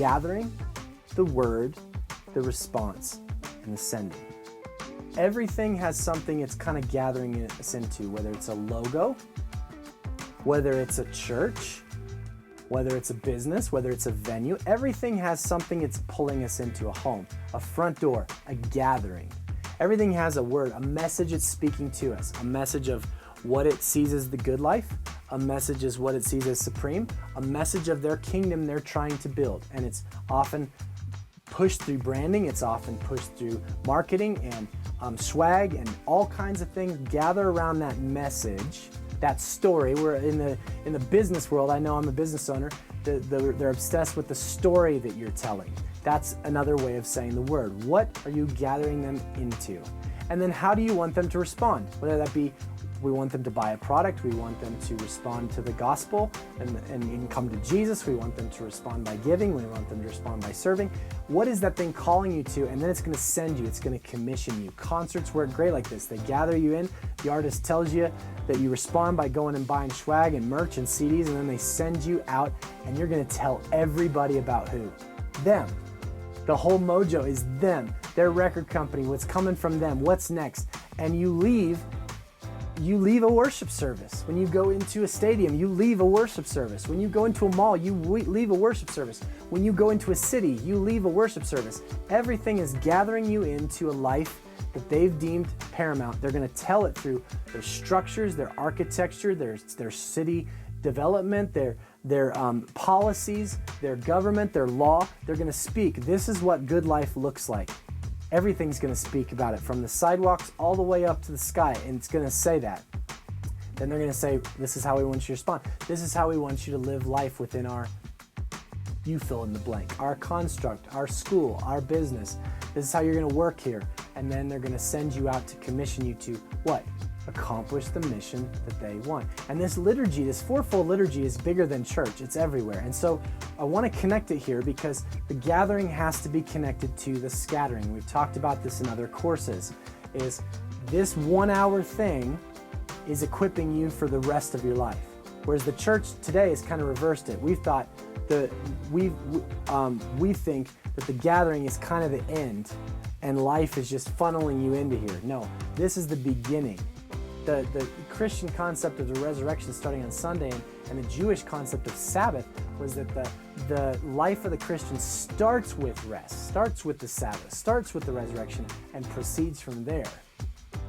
gathering, the word, the response, and the sending. Everything has something it's kind of gathering us into, whether it's a logo, whether it's a church, whether it's a business, whether it's a venue. Everything has something it's pulling us into: a home, a front door, a gathering. Everything has a word, a message it's speaking to us, a message of what it sees as the good life, a message is what it sees as supreme, a message of their kingdom they're trying to build. And it's often pushed through branding, it's often pushed through marketing and swag and all kinds of things gather around that message, that story. We're in the business world. I know I'm a business owner. They're obsessed with the story that you're telling. That's another way of saying the word. What are you gathering them into? And then how do you want them to respond? Whether that be we want them to buy a product, we want them to respond to the gospel and come to Jesus, we want them to respond by giving, we want them to respond by serving. What is that thing calling you to? And then it's going to send you, it's going to commission you. Concerts work great like this. They gather you in, the artist tells you that you respond by going and buying swag and merch and CDs, and then they send you out and you're going to tell everybody about who? Them. The whole mojo is them, their record company, what's coming from them, what's next. And you leave a worship service. When you go into a stadium, you leave a worship service. When you go into a mall, you leave a worship service. When you go into a city, you leave a worship service. Everything is gathering you into a life that they've deemed paramount. They're going to tell it through their structures, their architecture, their city development, their policies, their government, their law. They're going to speak. This is what good life looks like. Everything's going to speak about it, from the sidewalks all the way up to the sky, and it's going to say that. Then they're going to say, this is how we want you to respond. This is how we want you to live life within our, you fill in the blank, our construct, our school, our business. This is how you're going to work here. And then they're going to send you out to commission you to what? Accomplish the mission that they want. And this liturgy, this fourfold liturgy, is bigger than church. It's everywhere. And so I want to connect it here because the gathering has to be connected to the scattering. We've talked about this in other courses. Is this 1 hour thing is equipping you for the rest of your life. Whereas the church today has kind of reversed it. We've thought we think that the gathering is kind of the end and life is just funneling you into here. No, this is the beginning. The Christian concept of the resurrection starting on Sunday and the Jewish concept of Sabbath was that the life of the Christian starts with rest, starts with the Sabbath, starts with the resurrection, and proceeds from there.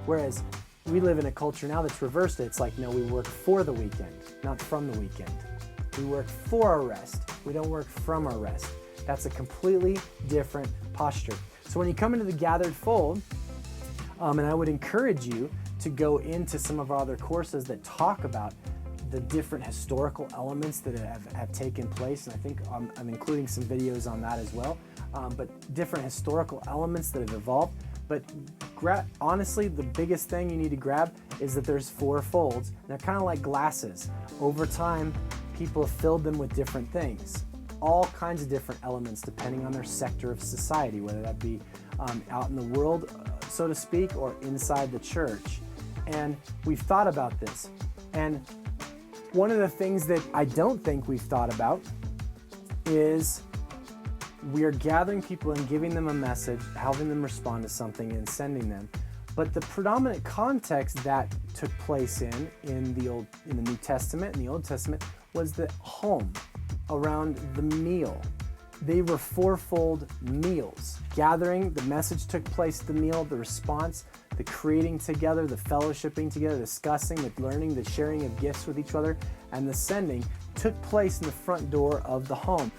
Whereas we live in a culture now that's reversed it. It's like, no, we work for the weekend, not from the weekend. We work for our rest. We don't work from our rest. That's a completely different posture. So when you come into the gathered fold, and I would encourage you to go into some of our other courses that talk about the different historical elements that have taken place, and I think I'm including some videos on that as well, but different historical elements that have evolved. But honestly, the biggest thing you need to grab is that there's four folds. They're kind of like glasses. Over time, people have filled them with different things, all kinds of different elements depending on their sector of society, whether that be out in the world, so to speak, or inside the church. And we've thought about this. And one of the things that I don't think we've thought about is we are gathering people and giving them a message, helping them respond to something and sending them. But the predominant context that took place in the New Testament and the Old Testament was the home, around the meal. They were fourfold meals. Gathering, the message took place at the meal, the response, the creating together, the fellowshipping together, discussing, the learning, the sharing of gifts with each other, and the sending took place in the front door of the home.